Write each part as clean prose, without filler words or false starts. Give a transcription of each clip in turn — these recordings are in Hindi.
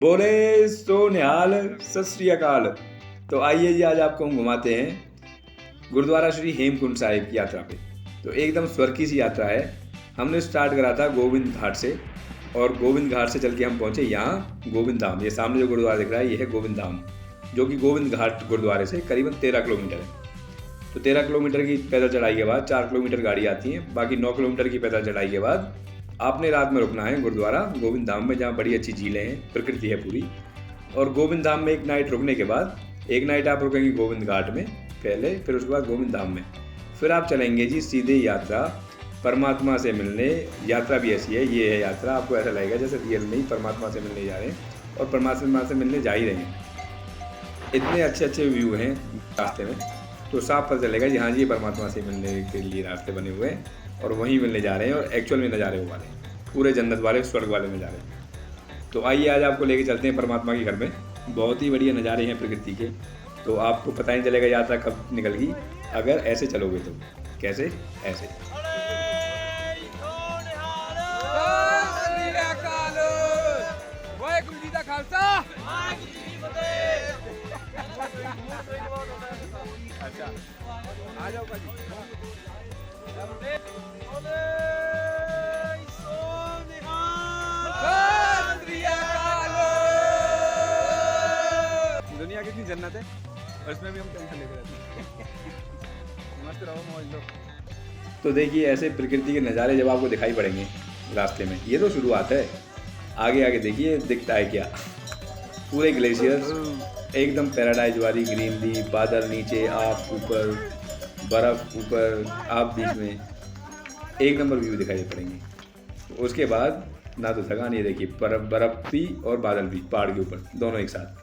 बोले सो निहाल सत श्री अकाल। तो आइए जी, आज आपको हम घुमाते हैं गुरुद्वारा श्री हेमकुंड साहिब की यात्रा पे। तो एकदम स्वर्ग की सी यात्रा है। हमने स्टार्ट करा था गोविंद घाट से, और गोविंद घाट से चल के हम पहुंचे यहाँ गोविंद धाम। ये सामने जो गुरुद्वारा दिख रहा है ये है गोविंद धाम, जो कि गोविंद घाट गुरुद्वारे से करीबन 13 किलोमीटर है। तो 13 किलोमीटर की पैदल चढ़ाई के बाद 4 किलोमीटर गाड़ी आती है, बाकी 9 किलोमीटर की पैदल चढ़ाई के बाद आपने रात में रुकना है गुरुद्वारा गोविंद धाम में, जहाँ बड़ी अच्छी झीलें हैं, प्रकृति है पूरी। और गोविंद धाम में एक नाइट रुकने के बाद एक नाइट आप रुकेंगे गोविंद घाट में पहले, फिर उसके बाद गोविंद धाम में। फिर आप चलेंगे जी सीधे यात्रा परमात्मा से मिलने। यात्रा भी ऐसी है, ये है यात्रा, आपको ऐसा लगेगा जैसे रियल में ही परमात्मा से मिलने जा रहे हैं, और परमात्मा से मिलने जा ही रहे हैं। इतने अच्छे अच्छे व्यू हैं रास्ते में, तो साफ पता चलेगा जी हाँ जी, परमात्मा से मिलने के लिए रास्ते बने हुए हैं और वहीं मिलने जा रहे हैं, और एक्चुअल में नज़ारे वो वाले पूरे जन्नत वाले स्वर्ग वाले नज़ारे। तो आइए आज आपको लेके चलते हैं परमात्मा के घर में। बहुत ही बढ़िया नज़ारे हैं प्रकृति के, तो आपको पता ही चलेगा यात्रा कब निकल गई अगर ऐसे चलोगे तो। कैसे? ऐसे। अच्छा आ जाओ भाई। दुनिया कितनी जन्नत है और इसमें भी हम टेंशन लेके रहते हैं। मस्त रहो, मौज लो। तो देखिए ऐसे प्रकृति के नज़ारे जब आपको दिखाई पड़ेंगे रास्ते में, ये तो शुरुआत है। आगे आगे देखिए दिखता है क्या, पूरे ग्लेशियर्स एकदम पैराडाइज वाली ग्रीनरी, बादल नीचे, आप ऊपर, बर्फ़ ऊपर, आप बीच में, एक नंबर व्यू दिखाई पड़ेंगे। उसके बाद ना तो थकान, ये देखिए बर्फ़ भी और बादल भी पहाड़ के ऊपर दोनों एक साथ।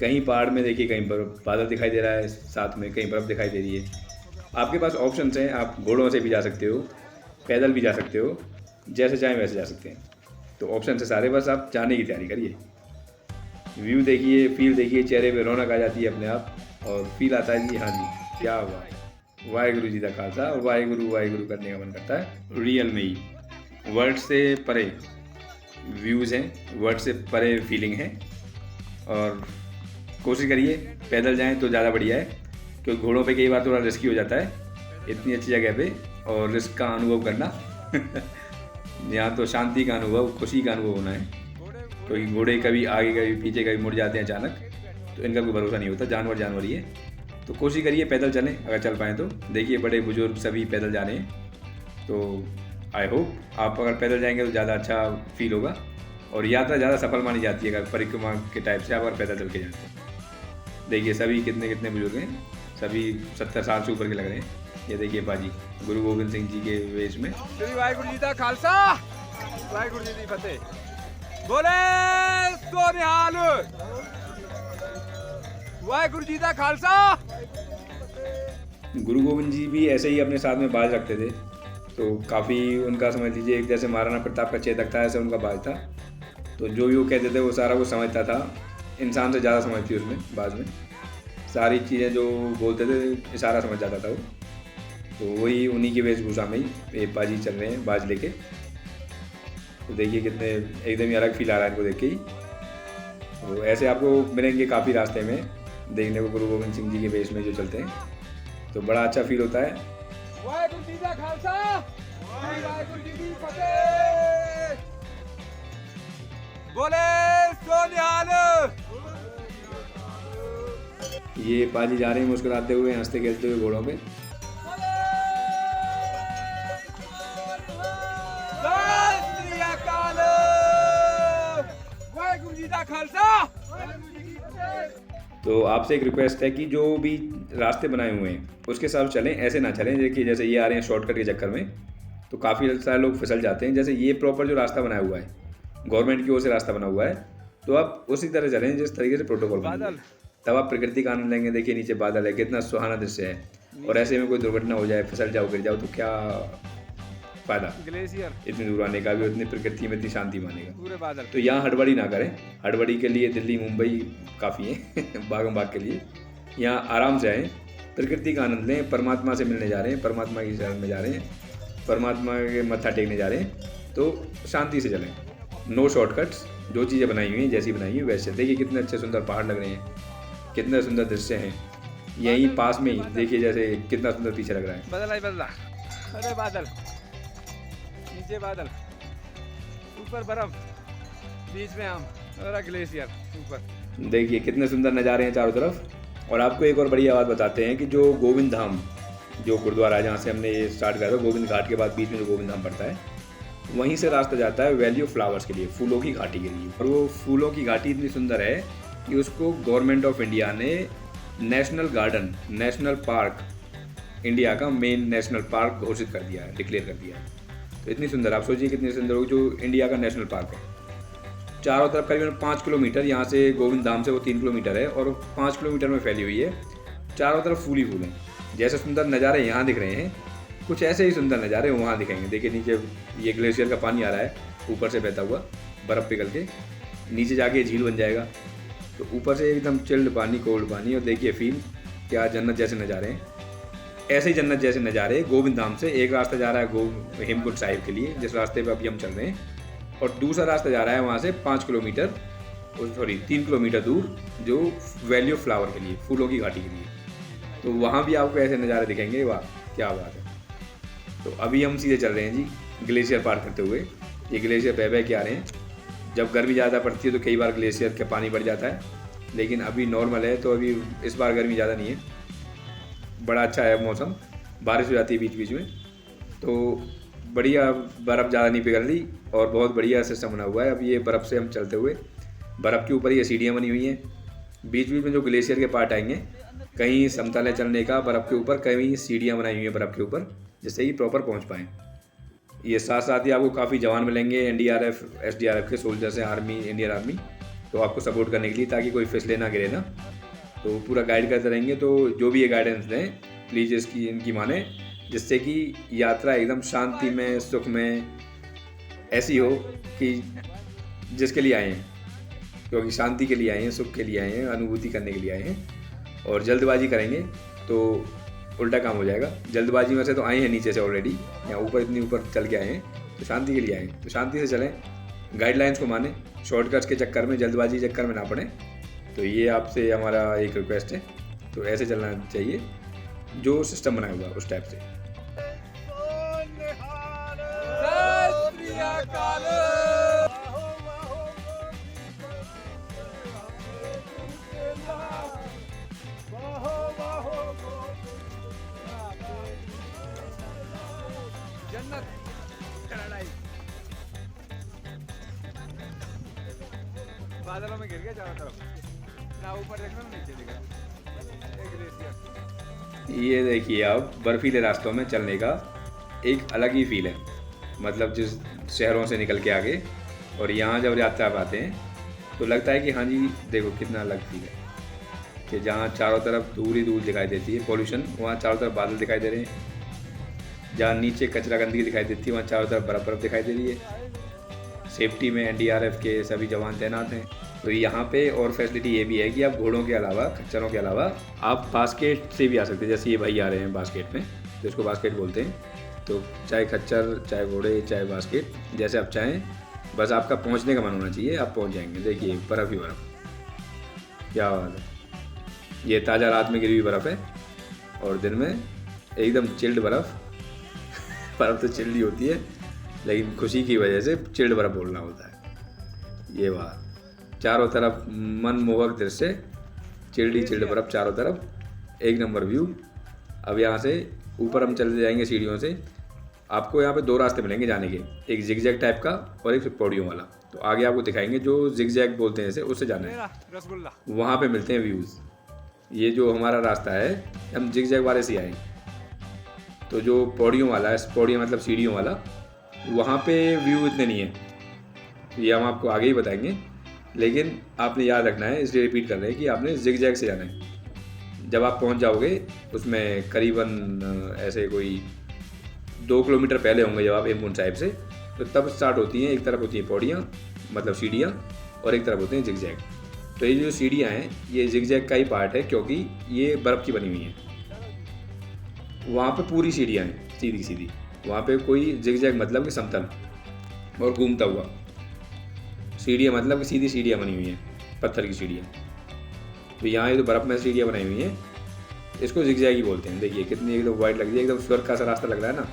कहीं पहाड़ में देखिए कहीं बादल दिखाई दे रहा है साथ में, कहीं बर्फ़ दिखाई दे रही है। आपके पास ऑप्शंस हैं, आप घोड़ों से भी जा सकते हो, पैदल भी जा सकते हो, जैसे चाहें वैसे जा सकते हैं। तो ऑप्शन है सारे, बस आप जाने की तैयारी करिए। व्यू देखिए, फील देखिए, चेहरे पे रौनक आ जाती है अपने आप, और फील आता है जी हाँ जी क्या हुआ, वाहेगुरु जी का खालसा और वाहेगुरु वाहेगुरु करने का मन करता है। रियल में ही वर्ड से परे व्यूज़ हैं, वर्ड से परे फीलिंग है। और कोशिश करिए पैदल जाएं तो ज़्यादा बढ़िया है, क्योंकि घोड़ों पे कई बार थोड़ा रिस्की हो जाता है इतनी अच्छी जगह पे, और रिस्क का अनुभव करना यहाँ तो शांति का अनुभव, खुशी का अनुभव होना है। क्योंकि घोड़े कभी आगे कभी पीछे कभी मुड़ जाते हैं अचानक, तो इनका कोई भरोसा नहीं होता, जानवर ही है। तो कोशिश करिए पैदल चलें अगर चल पाएँ तो। देखिए बड़े बुजुर्ग सभी पैदल जा रहे हैं, तो आई होप आप अगर पैदल जाएंगे तो ज़्यादा अच्छा फील होगा, और यात्रा ज़्यादा सफल मानी जाती है अगर परिक्रमा के टाइप से आप अगर पैदल चल के जाते हैं। देखिए सभी कितने कितने बुजुर्ग हैं, सभी 70 साल से ऊपर के लग रहे हैं। ये देखिए बाजी गुरु गोविंद सिंह जी के वेश में। श्री वाहिगुरु जी का खालसा, वाहिगुरु जी की फतेह। बोले सो निहाल, वाहिगुरु जी का खालसा। गुरु गोविंद जी भी ऐसे ही अपने साथ में बाज रखते थे, तो काफ़ी उनका समझ लीजिए एक जैसे महाराणा प्रताप का चेतक था, ऐसे उनका बाज था। तो जो भी वो कहते थे वो सारा वो समझता था, इंसान से ज़्यादा समझती उसमें, बाज में सारी चीज़ें जो बोलते थे इशारा समझ जाता था वो। तो वही उन्हीं की वेशभूषा में ही ये बाजी चल रहे हैं बाज लेके। तो देखिए कितने एकदम ही अलग फील आ रहा है इनको देख के ही। तो ऐसे आपको मिलेंगे काफ़ी रास्ते में देखने को गुरु गोविंद सिंह जी के वेश में जो चलते हैं, तो बड़ा अच्छा फील होता है। वाहिगुरु जी का खालसा, वाहिगुरु जी की फतेह। बोले सो निहाल। ये पाजी जा रहे हैं मुस्कुराते हुए, हंसते खेलते हुए घोड़ों पे। वाहिगुरु जी का खालसा। तो आपसे एक रिक्वेस्ट है कि जो भी रास्ते बनाए हुए हैं उसके साथ चलें, ऐसे ना चलें देखिए जैसे ये आ रहे हैं शॉर्टकट के चक्कर में, तो काफ़ी सारे लोग फिसल जाते हैं। जैसे ये प्रॉपर जो रास्ता बनाया हुआ है, गवर्नमेंट की ओर से रास्ता बना हुआ है, तो आप उसी तरह चलें जिस तरीके से प्रोटोकॉल बना है, तब आप प्रकृति का आनंद लेंगे। देखिए नीचे बादल है, कितना सुहाना दृश्य है, और ऐसे में कोई दुर्घटना हो जाए, फिसल जाओ, गिर जाओ, तो क्या फ़ायदा ग्लेशियर इतनी दूर आने का भी, उतनी प्रकृति में इतनी शांति मानेगा। पूरे बादल। तो यहाँ हड़बड़ी ना करें, हड़बड़ी के लिए दिल्ली मुंबई काफ़ी है भागम भाग के लिए। यहाँ आराम से आएँ, प्रकृति का आनंद लें, परमात्मा से मिलने जा रहे हैं, परमात्मा की शरण में जा रहे हैं, परमात्मा के मत्था टेकने जा रहे हैं, तो शांति से चलें। नो शॉर्टकट्स, जो चीज़ें बनाई हुई हैं जैसी बनाई हुई वैसे। देखिए कितने अच्छे सुंदर पहाड़ लग रहे हैं, कितने सुंदर दृश्य हैं। यहीं पास में ही देखिए जैसे कितना सुंदर पीछे लग रहा है। बदला ही बदला, अरे बादल, नीचे बादल, ऊपर बर्फ, बीच में हम और ग्लेशियर ऊपर। देखिए कितने सुंदर नज़ारे हैं चारों तरफ। और आपको एक और बढ़िया बात बताते हैं कि जो गोविंद धाम, जो गुरुद्वारा है जहाँ से हमने ये स्टार्ट करा था, गोविंद घाट के बाद बीच में जो गोविंद धाम पड़ता है, वहीं से रास्ता जाता है वैली ऑफ फ्लावर्स के लिए, फूलों की घाटी के लिए। और वो फूलों की घाटी इतनी सुंदर है कि उसको गवर्नमेंट ऑफ इंडिया ने national garden, national park, India का मेन नेशनल पार्क घोषित कर दिया है, डिक्लेयर कर दिया है। तो इतनी सुंदर, आप सोचिए कितनी सुंदर होगी, जो इंडिया का नेशनल पार्क है। चारों तरफ करीबन 5 किलोमीटर, यहाँ से गोविंद धाम से वो 3 किलोमीटर है और 5 किलोमीटर में फैली हुई है। चारों तरफ फूल ही फूल हैं। जैसे सुंदर नज़ारे यहाँ दिख रहे हैं, कुछ ऐसे ही सुंदर नज़ारे वहाँ दिखेंगे। देखिए नीचे ये ग्लेशियर का पानी आ रहा है ऊपर से बहता हुआ, बर्फ़ पिघल के नीचे जाके झील बन जाएगा। तो ऊपर से एकदम चिल्ड पानी, कोल्ड पानी। और देखिए फील, क्या जन्नत जैसे नज़ारे हैं। ऐसे ही जन्नत जैसे नज़ारे गोविंद धाम से एक रास्ता जा रहा है हेमकुंड साहिब के लिए, जिस रास्ते पे अभी हम चल रहे हैं, और दूसरा रास्ता जा रहा है वहाँ से 5 किलोमीटर, सॉरी 3 किलोमीटर दूर, जो वैली ऑफ फ्लावर के लिए, फूलों की घाटी के लिए। तो वहाँ भी आपको ऐसे नज़ारे दिखेंगे, वाह क्या बात है। तो अभी हम सीधे चल रहे हैं जी ग्लेशियर पार करते हुए। ये ग्लेशियर बह बह के आ रहे हैं। जब गर्मी ज़्यादा पड़ती है तो कई बार ग्लेशियर का पानी बढ़ जाता है, लेकिन अभी नॉर्मल है। तो अभी इस बार गर्मी ज़्यादा नहीं है, बड़ा अच्छा है मौसम, बारिश हो जाती है बीच बीच में। तो बढ़िया, बर्फ़ ज़्यादा नहीं पिघल रही और बहुत बढ़िया सिस्टम बना हुआ है। अब ये बर्फ़ से हम चलते हुए, बर्फ़ के ऊपर ये सीढ़ियाँ बनी हुई हैं। बीच बीच में जो ग्लेशियर के पार्ट आएंगे, कहीं समतल है चलने का बर्फ़ के ऊपर, कहीं सीढ़ियाँ बनाई हुई हैं बर्फ़ के ऊपर, जिससे कि प्रॉपर पहुँच पाएँ। ये साथ साथ ही आपको काफ़ी जवान मिलेंगे NDRF SDRF के सोल्जर्स हैं, आर्मी, इंडियन आर्मी, तो आपको सपोर्ट करने के लिए, ताकि कोई फिसले ना गिरे ना। तो पूरा गाइड करते रहेंगे। तो जो भी ये गाइडेंस दें प्लीज़ इनकी माने, जिससे कि यात्रा एकदम शांति में, सुख में ऐसी हो कि जिसके लिए आए हैं, क्योंकि शांति के लिए आए हैं, सुख के लिए आए हैं, अनुभूति करने के लिए आए हैं। और जल्दबाजी करेंगे तो उल्टा काम हो जाएगा। जल्दबाजी में से तो आए हैं नीचे से ऑलरेडी, यहाँ ऊपर इतनी ऊपर चल के आए हैं, तो शांति के लिए आए हैं। तो शांति से चलें, गाइडलाइंस को माने, शॉर्टकट्स के चक्कर में, जल्दबाजी के चक्कर में ना पड़े। तो ये आपसे हमारा एक रिक्वेस्ट है। तो ऐसे चलना चाहिए जो सिस्टम बनाया हुआ है उस टाइप से। जन्नत, पैराडाइज, बादलों में घिर गया चारों तरफ, ना ऊपर देखना ना नीचे दिख रहा, एक ग्लेशियर। ये देखिए आप, बर्फीले रास्तों में चलने का एक अलग ही फील है। मतलब जिस शहरों से निकल के आगे और यहाँ जब यात्रा पर आते हैं तो लगता है कि हाँ जी देखो कितना अलग फील है, कि जहाँ चारों तरफ दूर ही दूर दिखाई देती है पॉल्यूशन, वहाँ चारों तरफ बादल दिखाई दे रहे हैं। जहाँ नीचे कचरा गंदगी दिखाई देती है, वहाँ चारों तरफ बर्फ़ दिखाई दे रही है। सेफ्टी में NDRF के सभी जवान तैनात हैं। तो यहाँ पे और फैसिलिटी ये भी है कि आप घोड़ों के अलावा, खच्चरों के अलावा, आप बास्केट से भी आ सकते हैं। जैसे ये भाई आ रहे हैं बास्केट में, जिसको बास्केट बोलते हैं। तो चाहे खच्चर, चाहे घोड़े, चाहे बास्केट, जैसे आप चाहें, बस आपका पहुँचने का मन होना चाहिए, आप पहुँच जाएंगे। देखिए बर्फ़ ही बर्फ़, क्या बात है। ये ताज़ा रात में गिरी हुई बर्फ़ है और दिन में एकदम चिल्ड बर्फ़। बर्फ़ तो चिल्ड ही होती है, लेकिन खुशी की वजह से चिल्ड बर्फ़ बोलना होता है। ये बात, चारों तरफ मनमोहक दृश्य, चिल्ड ही चिल्ड बर्फ़ चारों तरफ, एक नंबर व्यू। अब यहाँ से ऊपर हम चलते जाएंगे सीढ़ियों से। आपको यहाँ पे 2 रास्ते मिलेंगे जाने के, एक जिगजैग टाइप का और एक पौड़ियों वाला। तो आगे आपको दिखाएंगे, जो जिगजैग बोलते हैं इसे, उससे जाना है, रसगुल्ला, वहाँ पे मिलते हैं व्यूज़। ये जो हमारा रास्ता है, हम जिगजैग वाले से आए। तो जो पौड़ियों वाला है, पौड़ियाँ मतलब सीढ़ियों वाला, वहाँ पे व्यू इतने नहीं है, ये हम आपको आगे ही बताएंगे। लेकिन आपने याद रखना है, इसलिए रिपीट कर रहे हैं कि आपने जिगजैग से जाना है। जब आप पहुँच जाओगे उसमें करीबन ऐसे कोई 2 किलोमीटर पहले होंगे जब आप हेमकुंड साहिब से, तो तब स्टार्ट होती हैं। एक तरफ होती हैं पौड़ियाँ मतलब सीढ़ियाँ, और एक तरफ होते हैं जिगजैग। तो ये जो सीढ़ियाँ हैं, ये जिगजैग का ही पार्ट है, क्योंकि ये बर्फ़ की बनी हुई हैं। वहाँ पे पूरी सीढ़ियाँ हैं सीधी सीधी, वहाँ पे कोई जिगजैग मतलब कि समतल और घूमता हुआ। सीढ़ियाँ मतलब कि सीधी सीढ़ियाँ बनी हुई हैं, पत्थर की सीढ़ियाँ। तो यहाँ ये तो बर्फ़ में सीढ़ियाँ बनाई हुई हैं, इसको ज़िगज़ैग बोलते हैं। देखिए कितनी एकदम वाइट लग रही है, एकदम स्वर्ग का सा रास्ता लग रहा है ना।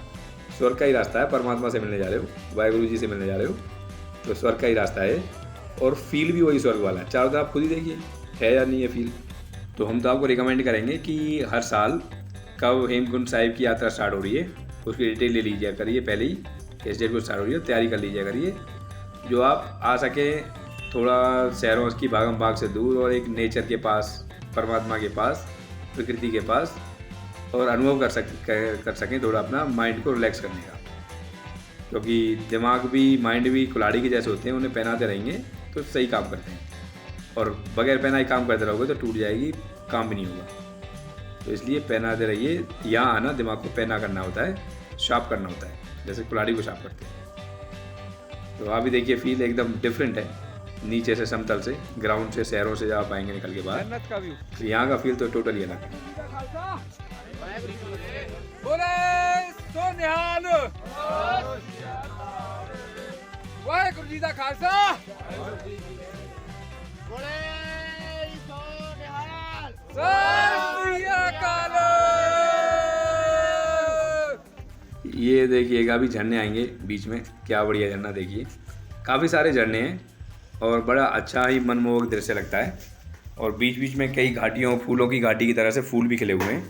स्वर्ग का ही रास्ता है, परमात्मा से मिलने जा रहे हो, वाहेगुरु जी से मिलने जा रहे हो, तो स्वर्ग का ही रास्ता है। और फील भी वही स्वर्ग वाला है। चारों तरफ खुद ही देखिए है या नहीं है फील। तो हम तो आपको रिकमेंड करेंगे कि हर साल कब हेमकुंड साहिब की यात्रा स्टार्ट हो रही है उसकी डिटेल ले लीजिए करिए पहले ही, किस डेट को स्टार्ट हो रही है, तैयारी कर लीजिए करिए, जो आप आ सके थोड़ा शहरों की भागम भाग से दूर और एक नेचर के पास, परमात्मा के पास, प्रकृति के पास, और अनुभव कर सकें थोड़ा अपना माइंड को रिलैक्स करने का। क्योंकि दिमाग भी माइंड भी कुल्हाड़ी के जैसे होते हैं, उन्हें पहनाते रहेंगे तो सही काम करते हैं, और बगैर पहनाए काम करते रहोगे तो टूट जाएगी, काम भी नहीं होगा। तो इसलिए पहनाते रहिए। यहाँ आना दिमाग को पहना करना होता है, शार्प करना होता है, जैसे कुल्हाड़ी को शार्प करते हैं। तो आप भी देखिए फील एकदम डिफरेंट है, नीचे से समतल से, ग्राउंड से, शहरों से आप आएंगे निकल के बाहर, जन्नत का व्यू। तो यहाँ का फील तो टोटली अलग है। बोले सो निहाल, वाहेगुरु जी दा खालसा, सत श्री अकाल। ये देखिएगा अभी झरने आएंगे बीच में, क्या बढ़िया झरना देखिए, काफ़ी सारे झरने हैं और बड़ा अच्छा ही मनमोहक दृश्य लगता है। और बीच बीच में कई घाटियों, फूलों की घाटी की तरह से फूल भी खिले हुए हैं।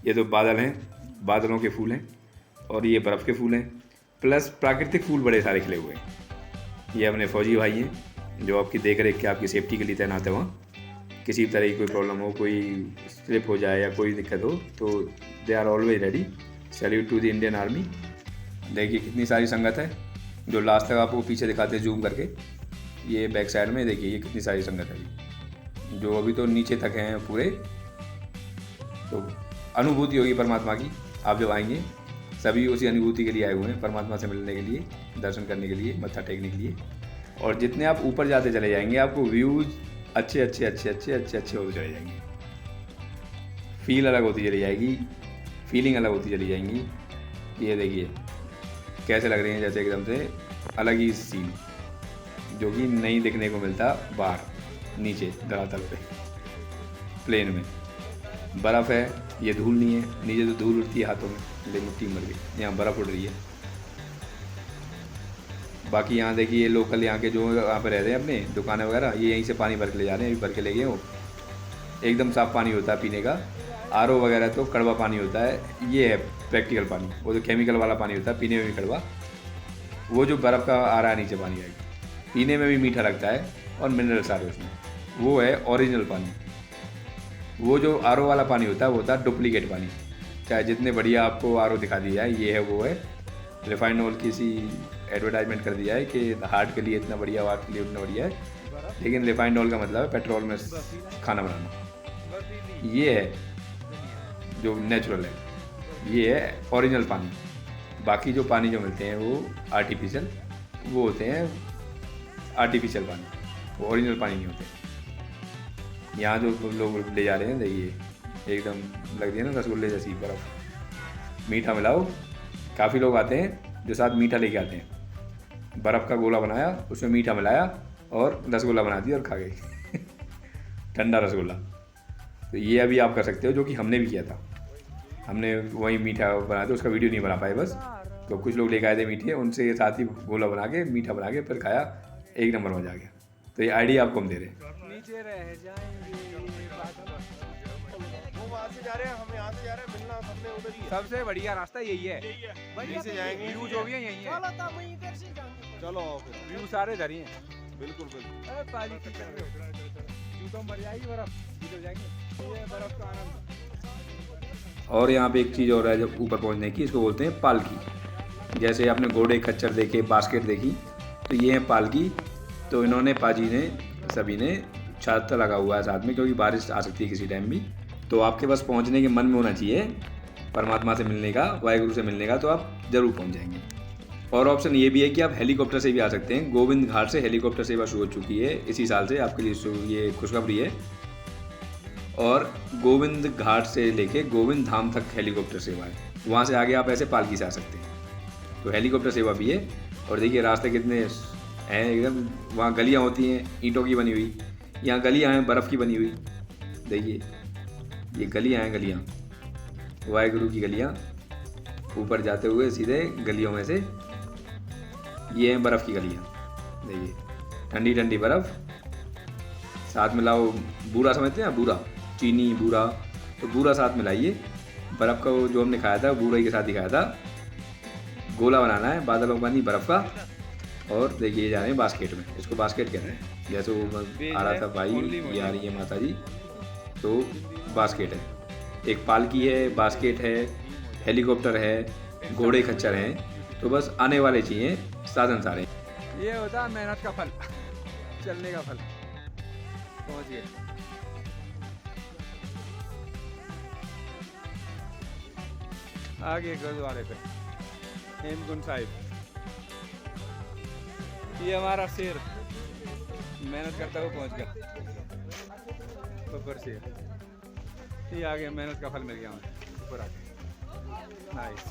ये तो बादल हैं, बादलों के फूल हैं, और ये बर्फ़ के फूल हैं, प्लस प्राकृतिक फूल बड़े सारे खिले हुए हैं। ये अपने फौजी भाई हैं जो आपकी देख रेख के, आपकी सेफ्टी के लिए तैनात है वहाँ। किसी तरह की कोई प्रॉब्लम हो, कोई स्लिप हो जाए या कोई दिक्कत हो तो they are always ready. Salute to the Indian army. देखिए कितनी सारी संगत है, जो लास्ट तक आपको पीछे दिखाते हैं जूम करके। ये बैक साइड में देखिए ये कितनी सारी संगत है, जो अभी तो नीचे तक हैं पूरे। तो अनुभूति होगी परमात्मा की, आप जब आएंगे सभी उसी अनुभूति के लिए आए हुए हैं, परमात्मा से मिलने के लिए, दर्शन करने के लिए, मत्था टेकने के लिए। और जितने आप ऊपर जाते चले जाएंगे आपको व्यूज़ अच्छे होते चले जाएंगे, फील अलग होती चली जाएगी, फीलिंग अलग होती चली जाएंगी। ये देखिए कैसे लग रहे हैं, जैसे एकदम से अलग ही सीन जो कि नहीं देखने को मिलता बाहर नीचे धरातल पे। प्लेन में बर्फ़ है, ये धूल नहीं है, नीचे तो धूल उड़ती है हाथों में, लेकिन मिट्टी मर गई, यहाँ बर्फ़ उड़ रही है। बाकी यहाँ देखिए लोकल यहाँ के जो यहाँ पे रहते हैं अपने दुकानें वगैरह, ये यहीं से पानी भर के ले जा रहे हैं, अभी भर के ले गए हो। एकदम साफ़ पानी होता है पीने का। आरओ वगैरह तो कड़वा पानी होता है, ये है प्रैक्टिकल पानी, वो तो केमिकल वाला पानी होता है, पीने में भी कड़वा। वो जो बर्फ़ का आ रहा है नीचे पानी आएगा, पीने में भी मीठा लगता है और मिनरल सारे उसमें, वो है ओरिजिनल पानी। वो जो आरओ वाला पानी होता है वो होता है डुप्लीकेट पानी, चाहे जितने बढ़िया आपको आरओ दिखा दिया है, ये है वो है रिफाइंड ऑयल, किसी एडवर्टाइजमेंट कर दिया है कि हार्ट के लिए इतना बढ़िया, हार्ट के लिए उतना बढ़िया है, लेकिन रिफाइंड ऑयल का मतलब है पेट्रोल में खाना बनाना। ये है जो नेचुरल है, ये है ओरिजिनल पानी। बाकी जो पानी जो मिलते हैं वो आर्टिफिशियल, वो होते हैं आर्टिफिशियल पानी, वो ओरिजिनल पानी नहीं होते। यहाँ जो लोग ले जा रहे हैं देखिए एकदम लग रही है ना रसगुल्ले जैसी बर्फ़, मीठा मिलाओ। काफ़ी लोग आते हैं जो साथ मीठा लेके आते हैं, बर्फ़ का गोला बनाया, उसमें मीठा मिलाया और रसगुल्ला बना दिया और खा गए ठंडा रसगुल्ला। तो ये अभी आप कर सकते हो, जो कि हमने भी किया था। हमने वही मीठा बना दिया, उसका वीडियो नहीं बना पाए बस। तो कुछ लोग लेके आए थे मीठे, उनसे साथ ही गोला बना के मीठा बना के फिर खाया, एक नंबर मजा आ गया। तो ये आइडिया आपको हम दे रहे हैं। नीचे रह जाएंगे, वो वहाँ से जा रहे हैं, हम यहाँ से जा रहे हैं, मिलना सबने उधर ही है। सबसे बढ़िया रास्ता यही है, यहीं से जाएंगे, व्यू जो भी है यही है। चलो फिर व्यू सारे इधर ही हैं। बिल्कुल बिल्कुल। अरे पानी की जूतों मर जाएगी बर्फ, गिर जाएंगे, ये बर्फ का आनंद। और यहाँ पे एक चीज़ और है जब ऊपर पहुँचने की, इसको बोलते हैं पालकी। जैसे आपने घोड़े, खच्चर देखे, बास्केट देखी, तो ये है पालकी। तो इन्होंने पाजी ने सभी ने छाता लगा हुआ है साथ में, क्योंकि बारिश आ सकती है किसी टाइम भी। तो आपके पास पहुँचने के मन में होना चाहिए परमात्मा से मिलने का, वाहेगुरु से मिलने का, तो आप ज़रूर पहुँच जाएंगे। और ऑप्शन ये भी है कि आप हेलीकॉप्टर से भी आ सकते हैं। गोविंद घाट से हेलीकॉप्टर सेवा शुरू हो चुकी है इसी साल से, आपके लिए ये खुशखबरी है। और गोविंद घाट से लेके गोविंद धाम तक हेलीकॉप्टर सेवा है, वहाँ से आगे आप ऐसे पालकी से आ सकते हैं। तो हेलीकॉप्टर सेवा भी है। और देखिए रास्ते कितने हैं एकदम। वहाँ गलियाँ होती हैं ईंटों की बनी हुई, यहाँ गलियाँ हैं बर्फ़ की बनी हुई। देखिए ये गलियाँ हैं, गलियाँ वाहेगुरु की गलियाँ, ऊपर जाते हुए सीधे गलियों में से ये हैं बर्फ़ की गलियाँ। देखिए ठंडी ठंडी बर्फ़, साथ में लाओ बूरा, समझते हैं बूरा, चीनी बूरा, तो बूरा साथ में लाइए। बर्फ़ का वो जो हमने खाया था बूरा के साथ ही खाया था। गोला बनाना है बादलों का नहीं बर्फ़ का। और देखिए ये जा रहे हैं बास्केट में, इसको बास्केट कहते हैं। जैसे वो आ रहा था भाई, ये आ रही है माता जी, तो बास्केट है। एक पालकी है, बास्केट है, हेलीकॉप्टर है, घोड़े खच्चर हैं, तो बस आने वाले चाहिए साधन सारे। ये होता है मेहनत का फल, चलने का फल। पहुंच गए। आगे गुरुद्वारे पे हेमकुंड साहिब। ये हमारा शेर मेहनत करता हुआ पहुंच गया ऊपर से। ये आ गया, मेहनत का फल मिल गया हमें ऊपर आके। नाइस।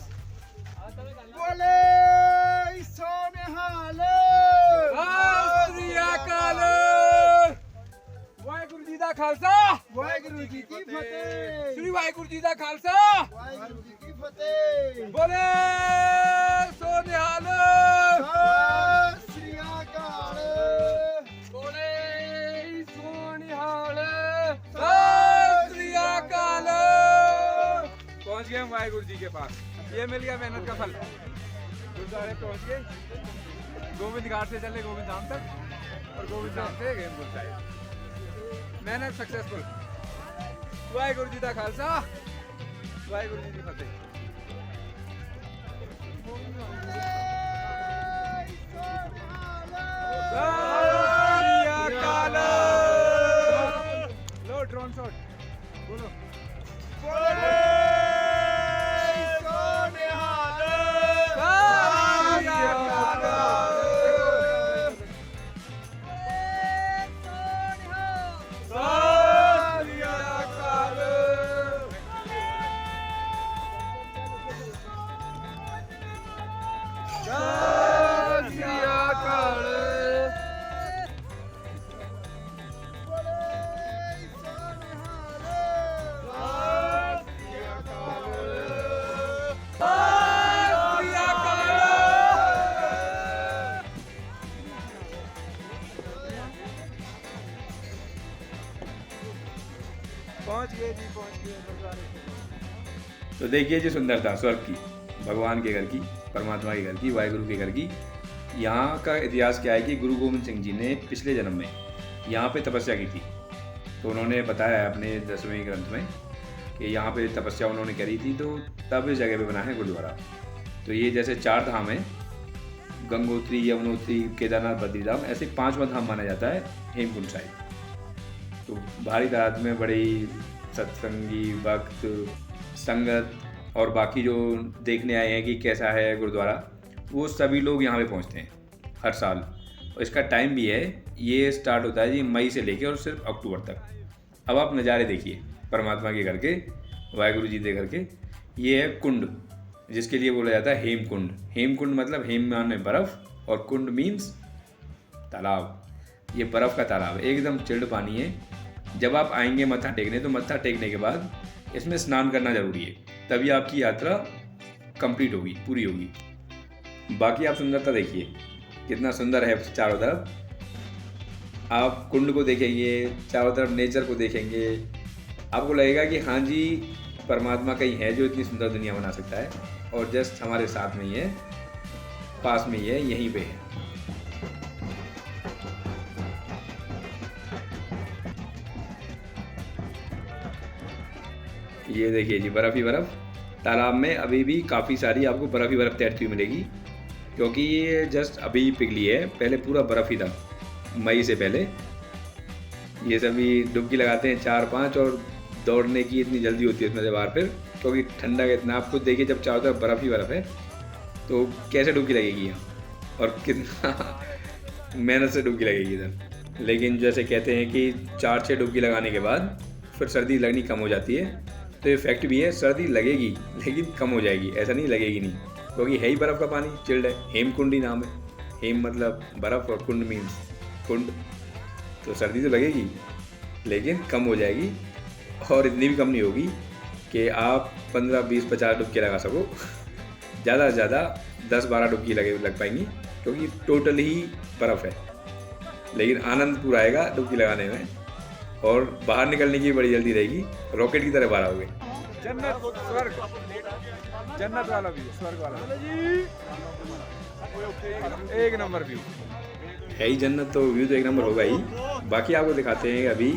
वाहेगुरु जी दा खालसा, वाहेगुरु जी की फतेह। श्री वाहेगुरु जी दा खालसा, वाहेगुरु जी की फतेह। बोले सो निहाल, सत श्री अकाल। बोले सो निहाल, सत श्री अकाल। पहुंच गए हम वाहेगुरु जी के पास। ये मिल गया मेहनत का फल। गुरुद्वारे पहुंच गए। गोविंद घाट से चले गोविंद धाम तक और गोविंद धाम से हेमकुंड साहिब। मेहनत सक्सेसफुल। वाहेगुरु जी दा खालसा, वाहेगुरु जी की फतेह। लो ड्रोन शॉट बोलो। पहुंच गए जी, पहुंच गए। तो देखिए जी सुंदरता स्वर्ग की, भगवान के घर की, परमात्मा के घर की, वाहेगुरु के घर की। यहाँ का इतिहास क्या है कि गुरु गोविंद सिंह जी ने पिछले जन्म में यहाँ पे तपस्या की थी। तो उन्होंने बताया अपने 10वें ग्रंथ में कि यहाँ पे तपस्या उन्होंने करी थी, तो तब इस जगह पे बना है गुरुद्वारा। तो ये जैसे 4 धाम है, गंगोत्री, यमुनोत्री, केदारनाथ, बद्रीधाम, ऐसे 5वां धाम माना जाता है हेमकुंड साहिब। तो भारी तादाद में बड़े सत्संगी भक्त, संगत और बाकी जो देखने आए हैं कि कैसा है गुरुद्वारा, वो सभी लोग यहाँ पे पहुँचते हैं हर साल। और इसका टाइम भी है, ये स्टार्ट होता है जी मई से लेके और सिर्फ अक्टूबर तक। अब आप नज़ारे देखिए परमात्मा के घर के, वाहेगुरु जी के घर के। ये है कुंड, जिसके लिए बोला जाता है हेमकुंड। हेमकुंड मतलब हेम माने बर्फ़ और कुंड मीन्स तालाब। ये बर्फ़ का तालाब है, एकदम चिल्ड पानी है। जब आप आएंगे मत्था टेकने, तो मत्था टेकने के बाद इसमें स्नान करना ज़रूरी है, तभी आपकी यात्रा कंप्लीट होगी, पूरी होगी। बाकी आप सुंदरता देखिए, कितना सुंदर है चारों तरफ। आप कुंड को देखेंगे, चारों तरफ नेचर को देखेंगे, आपको लगेगा कि हाँ जी परमात्मा कहीं है जो इतनी सुंदर दुनिया बना सकता है, और जस्ट हमारे साथ में ही है, पास में ही है, यहीं पे है। ये देखिए जी बर्फ़ ही बर्फ़। तालाब में अभी भी काफ़ी सारी आपको बर्फ़ ही बर्फ़ तैरती हुई मिलेगी, क्योंकि ये जस्ट अभी पिघली है, पहले पूरा बर्फ़ ही था मई से पहले। ये सभी डुबकी लगाते हैं 4-5, और दौड़ने की इतनी जल्दी होती है इसमें से बाहर फिर, क्योंकि ठंडा कितना। आप खुद देखिए जब चारों तरफ बर्फ़ ही बर्फ़ है तो कैसे डुबकी लगेगी यहाँ, और कितना मेहनत से डुबकी लगेगी इधर। लेकिन जैसे कहते हैं कि 4-6 डुबकी लगाने के बाद फिर सर्दी लगनी कम हो जाती है, तो ये फैक्ट भी है, सर्दी लगेगी लेकिन कम हो जाएगी, ऐसा नहीं लगेगी नहीं, क्योंकि है ही बर्फ़ का पानी, चिल्ड है, हेमकुंडी नाम है। हेम मतलब बर्फ़ और कुंड मीन्स कुंड। तो सर्दी तो लगेगी लेकिन कम हो जाएगी, और इतनी भी कम नहीं होगी कि आप 15, 20, 50 डुबकी लगा सको। ज़्यादा से ज़्यादा 10-12 डुबकी लग पाएंगी, क्योंकि टोटल ही बर्फ़ है। लेकिन आनंद पूरा आएगा डुबकी लगाने में, और बाहर निकलने की बड़ी जल्दी रहेगी, रॉकेट की तरह बाहर आओगे। जन्नत स्वर्ग, जन्नत वाला व्यू, स्वर्ग वाला एक नंबर व्यू है ही जन्नत, तो व्यू तो एक नंबर होगा ही। बाकी आपको दिखाते हैं अभी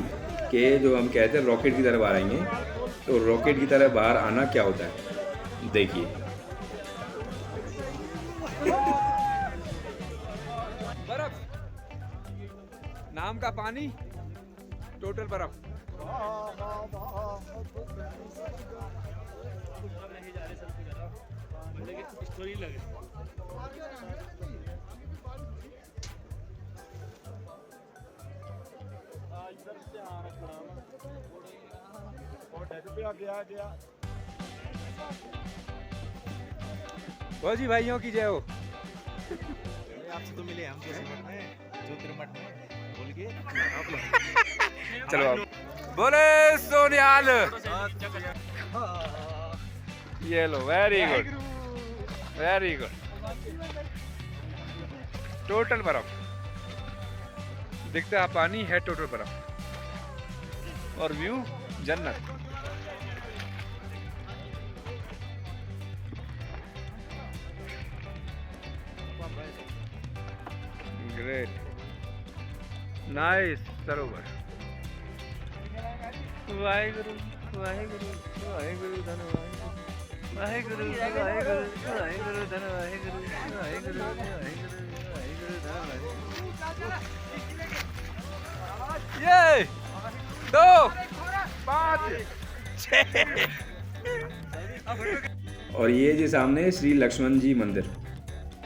कि जो हम कहते हैं रॉकेट की तरह बाहर आएंगे, तो रॉकेट की तरह बाहर आना क्या होता है देखिए। बर्फ, नाम का पानी, टोटल बर्फ। फौजी भाइयों की जय हो। आपसे तो मिले हम ज्योतिर्मठ में बोल के चलो आप बोले सोनिहाल। ये लो, very good very good. Total बर्फ दिखता है, पानी है टोटल बर्फ, और व्यू जन्नत। ग्रेट, नाइस सरोवर। वाहेगुरु वाहेगुरु वाहेगुरु धन वाहेगुरु वाहेगुरु वाहेगुरु धन वाहेगुरु वाहेगुरु वाहेगुरु वाहेगुरु धन वाहेगुरु। ये 2, 5, 6। और ये जी सामने श्री लक्ष्मण जी मंदिर,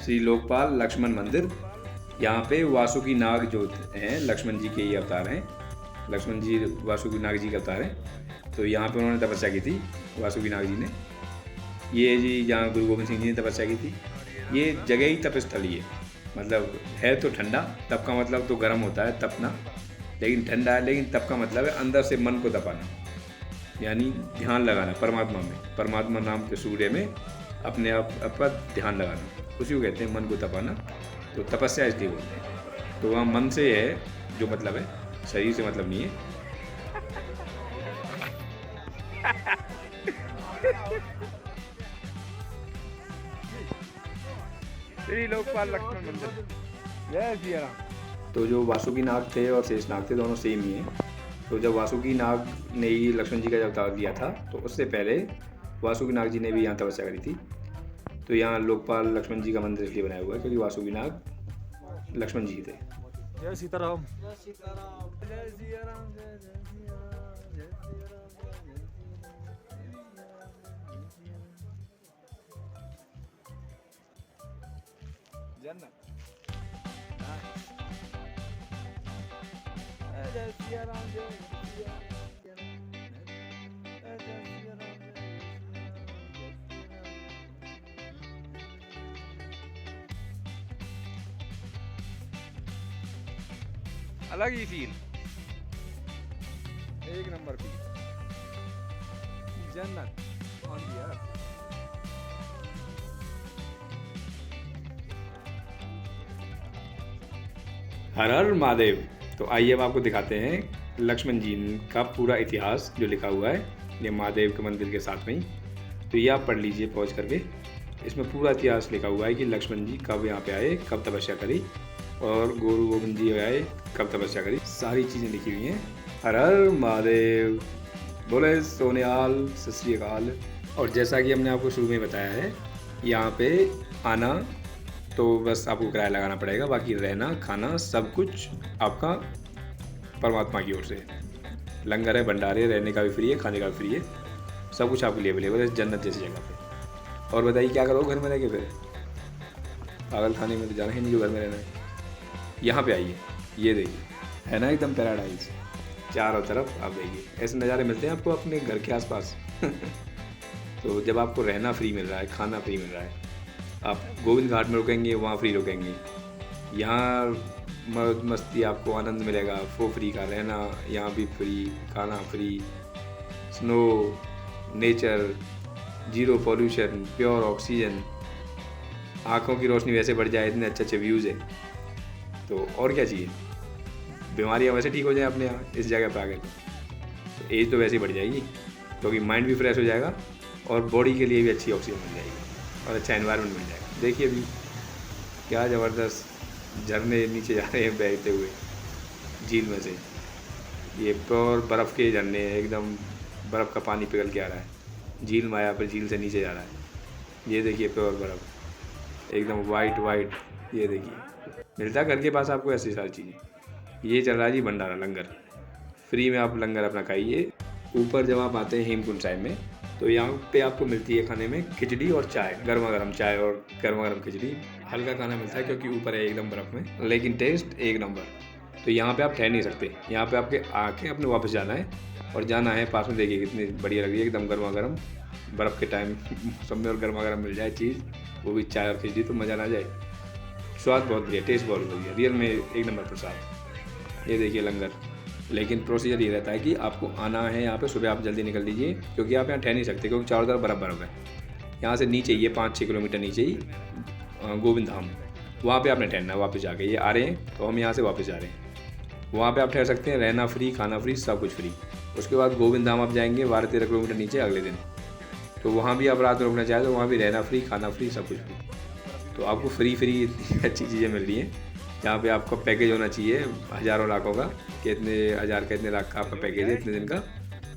श्री लोकपाल लक्ष्मण मंदिर। यहाँ पे वासुकी नाग जो हैं लक्ष्मण जी के ही अवतार हैं। लक्ष्मण जी वासुकी नाग जी के अवतार हैं। तो यहाँ पे उन्होंने तपस्या की थी वासुकी नाग जी ने। ये जी जहाँ गुरु गोविंद सिंह जी ने तपस्या की थी, ये जगह ही तपस्थल ही है। मतलब है तो ठंडा, तप का मतलब तो गर्म होता है तपना, लेकिन ठंडा है, लेकिन तप का मतलब है अंदर से मन को तपाना, यानी ध्यान लगाना परमात्मा में, परमात्मा नाम के सूर्य में अपने आप पर ध्यान लगाना, उसी को कहते हैं मन को तपाना। तो तपस्या इसलिए बोलते हैं। तो वहाँ मन से है जो मतलब है, शरीर से मतलब नहीं है। श्री लोकपाल लक्ष्मण मंदिर, जय सिया राम। तो जो वासुकी नाग थे और शेष नाग थे दोनों सेम ही हैं। तो जब वासुकी नाग ने ही लक्ष्मण जी का जब अवतार लिया था, तो उससे पहले वासुकी नाग जी ने भी यहाँ तपस्या करी थी। तो यहाँ लोकपाल लक्ष्मण जी का मंदिर इसलिए बनाया हुआ है क्योंकि वासुकी नाग लक्ष्मण जी थे। जय सीताराम। जय सीताराम। जय सिया राम, जय सिया राम, जय सिया राम, जन्नत। जय सिया राम, जय सिया राम, जय सिया राम, जय अलग ही फील, एक नंबर फील, जन्नत ऑन द अर्थ। हर हर महादेव। तो आइए अब आपको दिखाते हैं लक्ष्मण जी का पूरा इतिहास जो लिखा हुआ है ये महादेव के मंदिर के साथ में ही। तो ये आप पढ़ लीजिए पहुँच करके, इसमें पूरा इतिहास लिखा हुआ है कि लक्ष्मण जी कब यहाँ पे आए, कब तपस्या करी, और गुरु गोविंद जी आए कब तपस्या करी, सारी चीज़ें लिखी हुई हैं। हर हर महादेव, बोले सोनिहाल, सत श्री अकाल। और जैसा कि हमने आपको शुरू में बताया है, यहाँ पे आना तो बस आपको किराया लगाना पड़ेगा, बाकी रहना खाना सब कुछ आपका परमात्मा की ओर से। लंगर है, भंडारे, रहने का भी फ्री है, खाने का भी फ्री है, सब कुछ आपके लिए अवेलेबल है जन्नत जैसी जगह पे। और बताइए क्या करो घर में रह के, फिर पागल खाने में तो जाना ही नहीं जो घर में रहना है। यहाँ पे आइए, ये देखिए, है ना एकदम पैराडाइज, चारों तरफ आप देखिए ऐसे नज़ारे मिलते हैं आपको अपने घर के आसपास। तो जब आपको रहना फ्री मिल रहा है, खाना फ्री मिल रहा है, आप गोविंद घाट में रुकेंगे वहाँ फ्री रुकेंगे, यहाँ मौज मस्ती आपको आनंद मिलेगा, फो फ्री का रहना यहाँ भी फ्री, खाना free, snow, nature, zero pollution, pure oxygen, आँखों की रोशनी वैसे बढ़ जाए, इतने अच्छे अच्छे व्यूज़ हैं, तो और क्या चाहिए। बीमारियाँ वैसे ठीक हो जाए अपने यहाँ इस जगह पे आगे तो एज तो वैसे ही बढ़ जाएगी, क्योंकि माइंड भी फ्रेश हो जाएगा और बॉडी के लिए भी अच्छी ऑक्सीजन मिल जाएगी और अच्छा एनवायरनमेंट मिल जाएगा। देखिए अभी क्या ज़बरदस्त झरने नीचे जा रहे हैं बहते हुए झील में से। ये प्योर बर्फ़ के झरने हैं, एकदम बर्फ़ का पानी पिघल के आ रहा है झील में, आया फिर झील से नीचे जा रहा है। ये देखिए प्योर बर्फ़ एकदम वाइट। ये देखिए मिलता है घर के पास आपको ऐसी सारी चीज़ें। ये चल रहा है जी भंडारा लंगर, फ्री में आप लंगर अपना खाइए। ऊपर जब आप आते हैं हेमकुंड साहिब में तो यहाँ पे आपको मिलती है खाने में खिचड़ी और चाय, गर्मा गर्म चाय और गर्मा गर्म खिचड़ी। हल्का खाना मिलता है क्योंकि ऊपर है एकदम बर्फ़ में, लेकिन टेस्ट एक नंबर। तो यहाँ पे आप ठहर नहीं सकते, यहाँ पे आपके आके अपने वापस जाना है और जाना है पास में। देखिए कितनी बढ़िया लग रही है एकदम गर्मा गर्म, बर्फ़ के टाइम सब में और गर्मा गर्म मिल जाए चीज़, वो भी चाय और खिचड़ी, तो मज़ा ना जाए। स्वाद बहुत बढ़िया, टेस्ट बहुत बढ़िया, रियल में एक नंबर प्रसाद। ये देखिए लंगर, लेकिन प्रोसीजर ये रहता है कि आपको आना है यहाँ पे सुबह, आप जल्दी निकल लीजिए क्योंकि आप यहाँ ठहर नहीं सकते, क्योंकि चारों तरफ बर्फ़ है। यहाँ से नीचे ये 5-6 किलोमीटर नीचे ही गोविंद धाम, वहाँ पे आपने ठहरना है वापस जाके। ये आ रहे हैं तो हम यहाँ से वापस जा रहे हैं, वहाँ पे आप ठहर सकते हैं, रहना फ्री, खाना फ्री, सब कुछ फ्री। उसके बाद गोविंद धाम आप जाएंगे 12-13 किलोमीटर नीचे अगले दिन, तो वहाँ भी आप रात में रुकना चाहें तो वहाँ भी रहना फ्री, खाना फ्री, सब कुछ फ्री। तो आपको फ्री इतनी अच्छी चीज़ें मिल रही हैं। जहाँ पे आपका पैकेज होना चाहिए हज़ारों लाखों का, कि इतने हज़ार का इतने लाख का आपका पैकेज है इतने दिन का,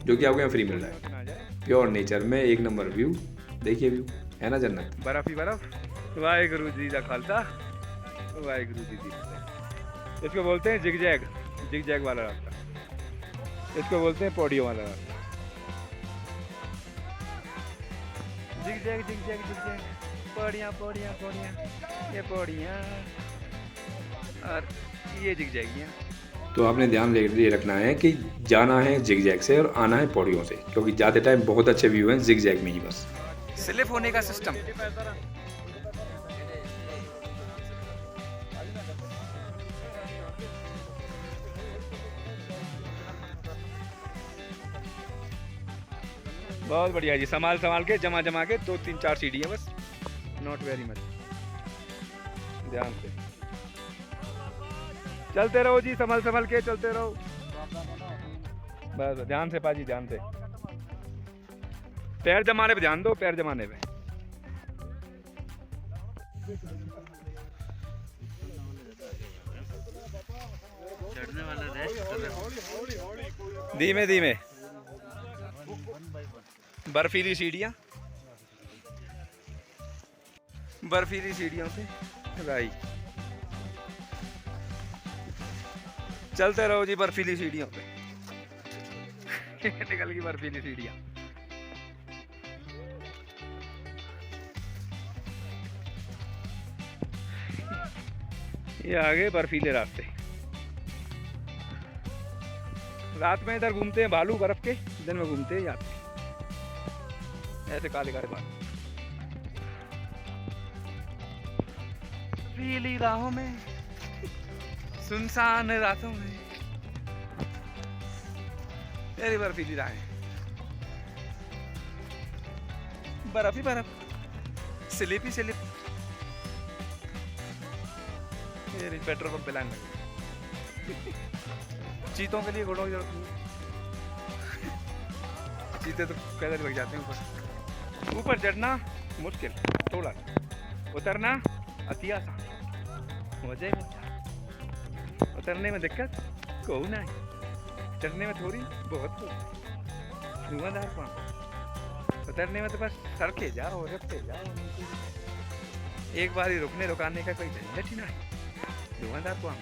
जो कि आपको यहाँ फ्री मिल रहा है। प्योर नेचर में एक नंबर व्यू, देखिए व्यू है ना जन्नत, बर्फ ही बर्फ। वाहिगुरु जी का खालसा, वाहिगुरु जी की फतेह। इसको बोलते हैं जिग-जैग वाला रास्ता, इसको बोलते हैं पौड़ियों वाला रास्ता। जिग-जैग पौड़ियाँ, ये पौड़ियाँ और ये जिग-जैगियाँ। तो आपने ध्यान ये रखना है कि जाना है जिग-जैग से और आना है पौड़ियों से, क्योंकि जाते टाइम बहुत अच्छे व्यू हैं जिग-जैग में ही बस। स्लिप होने का सिस्टम। बहुत बढ़िया जी, संभाल के जमा के 2-3-4 सीढ़ियाँ बस, नॉट वेरी मच। ध्यान से चलते रहो जी, संभल के चलते रहो बस, ध्यान से पाजी, ध्यान से। पैर जमाने पे ध्यान दो, पैर जमाने पे। चढ़ने वाला रेस्ट धीमे बर्फीली सीढ़ियाँ, बर्फीली सीढ़ियों से राइट, चलते रहो जी बर्फीली सीढ़ियों पे। निकल गई बर्फीली सीढ़ियाँ। ये आगे बर्फीले रास्ते। रात में इधर घूमते हैं भालू बर्फ के, दिन में घूमते हैं यात्री ऐसे काले बाल। पीली राहों में, सुनसान रातों में, तेरी बर्फीली राहें, बर्फ ही बर्फ, स्लिप ही स्लिप। ये पेट्रोल पंप पे लाइन लगी। चीतों के लिए घोड़ों की जरूरत नहीं, चीते तो पैदल लग जाते हैं ऊपर। ऊपर चढ़ना मुश्किल थोड़ा, उतरना अति आसान, मजे में। उतरने में दिक्कत को नहीं, चढ़ने में थोड़ी बहुत धुआंधार पाँव। उतरने में तो बस सड़के जाओ, रखते जाओ, एक बार ही रुकाने का कोई झंझट ही नहीं। धुआंधार पाँव,